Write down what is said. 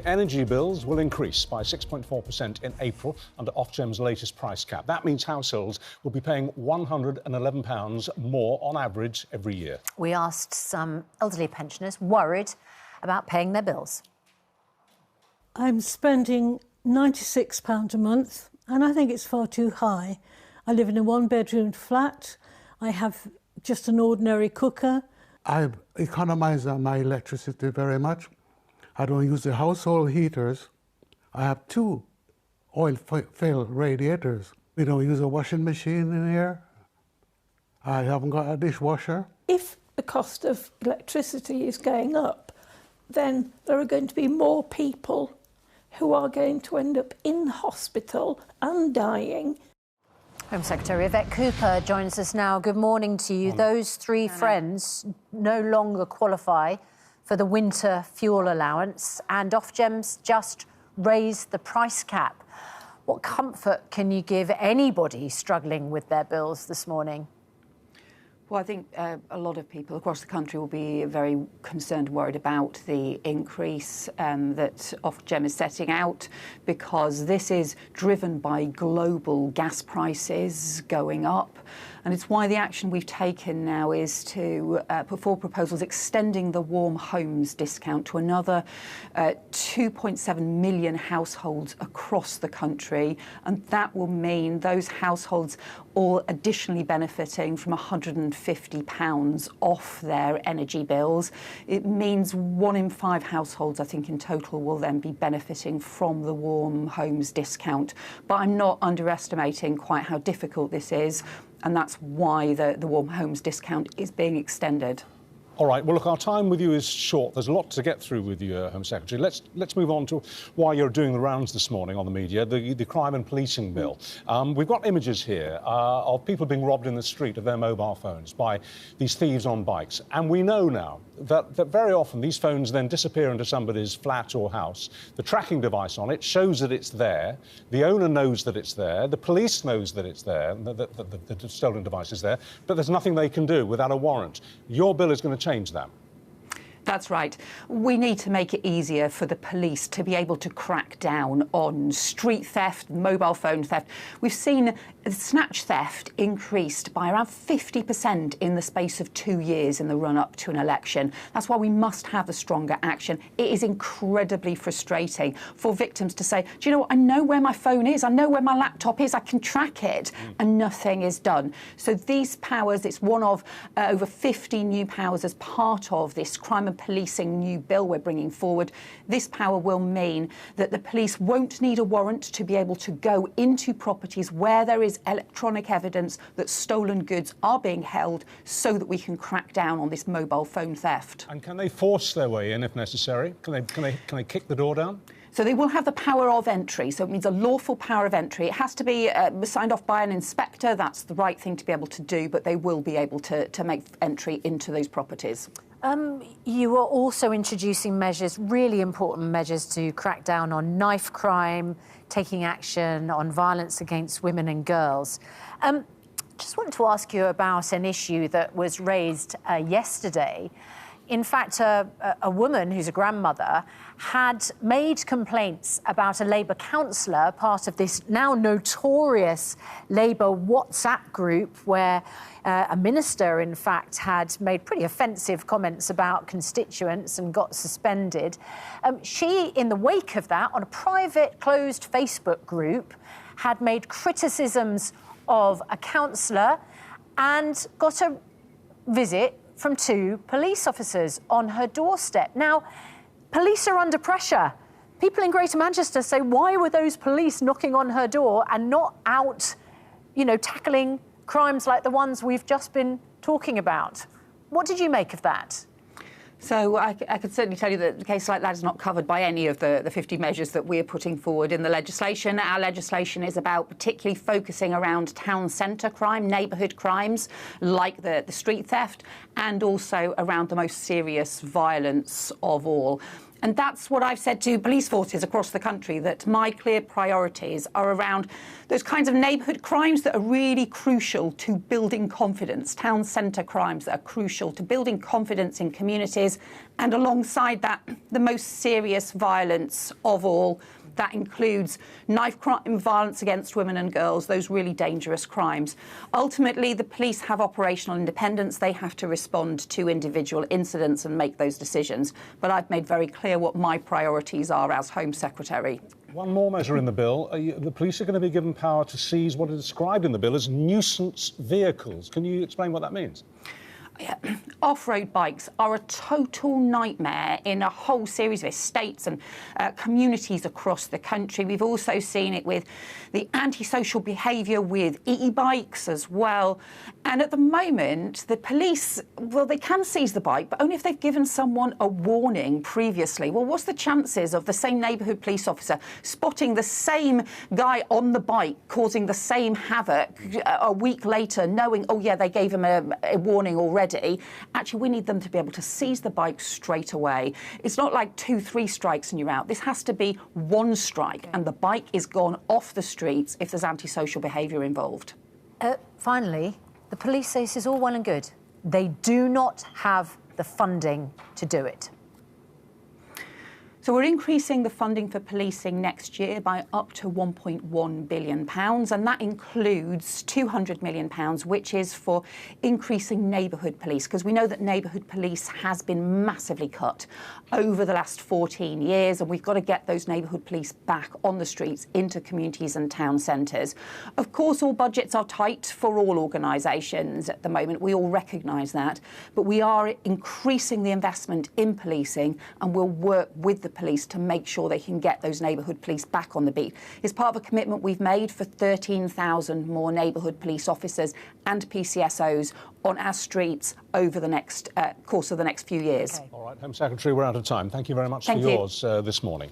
energy bills will increase by 6.4% in April under OFGEM's latest price cap. That means households will be paying £111 more on average every year. We asked some elderly pensioners worried about paying their bills. I'm spending £96 a month, and I think it's far too high. I live in a one-bedroom flat. I have just an ordinary cooker. I economise on my electricity very much. I don't use the household heaters. I have 2 oil-filled radiators. We don't use a washing machine in here. I haven't got a dishwasher. If the cost of electricity is going up, then there are going to be more people who are going to end up in hospital and dying. Home Secretary Yvette Cooper joins us now. Good morning to you. Those 3 friends no longer qualify for the winter fuel allowance, and OFGEM's just raised the price cap. What comfort can you give anybody struggling with their bills this morning? Well, I think a lot of people across the country will be very concerned, worried about the increase that OFGEM is setting out, because this is driven by global gas prices going up. And it's why the action we've taken now is to put forward proposals extending the warm homes discount to another 2.7 million households across the country. And that will mean those households all additionally benefiting from £150 off their energy bills. It means 1 in 5 households, I think, in total will then be benefiting from the warm homes discount. But I'm not underestimating quite how difficult this is, and that's why the warm homes discount is being extended. All right, well, look, our time with you is short. There's a lot to get through with you, Home Secretary. Let's move on to why you're doing the rounds this morning on the media, the crime and policing bill. We've got images here of people being robbed in the street of their mobile phones by these thieves on bikes. And we know now that very often these phones then disappear into somebody's flat or house. The tracking device on it shows that it's there. The owner knows that it's there. The police knows that it's there, that the stolen device is there. But there's nothing they can do without a warrant. Your bill is going to change that. That's right. We need to make it easier for the police to be able to crack down on street theft, mobile phone theft. We've seen snatch theft increased by around 50% in the space of 2 years in the run-up to an election. That's why we must have a stronger action. It is incredibly frustrating for victims to say, do you know what, I know where my phone is, I know where my laptop is, I can track it, and nothing is done. So these powers, it's one of over 50 new powers as part of this crime and policing new bill we're bringing forward. This power will mean that the police won't need a warrant to be able to go into properties where there is electronic evidence that stolen goods are being held, so that we can crack down on this mobile phone theft. And can they force their way in if necessary? Can they kick the door down? So they will have the power of entry. So it means a lawful power of entry. It has to be signed off by an inspector. That's the right thing to be able to do, but they will be able to make entry into those properties. You are also introducing measures, really important measures, to crack down on knife crime, taking action on violence against women and girls. Just wanted to ask you about an issue that was raised yesterday. In fact, a woman who's a grandmother had made complaints about a Labour councillor, part of this now notorious Labour WhatsApp group, where a minister, in fact, had made pretty offensive comments about constituents and got suspended. She, in the wake of that, on a private, closed Facebook group, had made criticisms of a councillor and got a visit from 2 police officers on her doorstep. Now, police are under pressure. People in Greater Manchester say, why were those police knocking on her door and not out, tackling crimes like the ones we've just been talking about? What did you make of that? So I could certainly tell you that a case like that is not covered by any of the 50 measures that we're putting forward in the legislation. Our legislation is about particularly focusing around town centre crime, neighbourhood crimes, like the street theft, and also around the most serious violence of all. And that's what I've said to police forces across the country, that my clear priorities are around those kinds of neighbourhood crimes that are really crucial to building confidence, town centre crimes that are crucial to building confidence in communities, and alongside that, the most serious violence of all. That includes knife crime, violence against women and girls, those really dangerous crimes. Ultimately, the police have operational independence. They have to respond to individual incidents and make those decisions. But I've made very clear what my priorities are as Home Secretary. One more measure in the bill. The police are going to be given power to seize what is described in the bill as nuisance vehicles. Can you explain what that means? Yeah. Off-road bikes are a total nightmare in a whole series of estates and communities across the country. We've also seen it with the antisocial behaviour with e-bikes as well. And at the moment, the police, well, they can seize the bike, but only if they've given someone a warning previously. Well, what's the chances of the same neighbourhood police officer spotting the same guy on the bike causing the same havoc a week later, knowing, oh, yeah, they gave him a warning already? Actually, we need them to be able to seize the bike straight away. It's not like 2-3 strikes and you're out. This has to be one strike, and the bike is gone off the streets if there's antisocial behaviour involved. Finally, the police say this is all well and good. They do not have the funding to do it. So we're increasing the funding for policing next year by up to £1.1 billion, and that includes £200 million, which is for increasing neighbourhood police, because we know that neighbourhood police has been massively cut over the last 14 years, and we've got to get those neighbourhood police back on the streets into communities and town centres. Of course, all budgets are tight for all organisations at the moment. We all recognise that, but we are increasing the investment in policing, and we'll work with the police to make sure they can get those neighbourhood police back on the beat. It's part of a commitment we've made for 13,000 more neighbourhood police officers and PCSOs on our streets over the next course of the next few years. Okay. All right, Home Secretary, we're out of time. Thank you very much for yours this morning.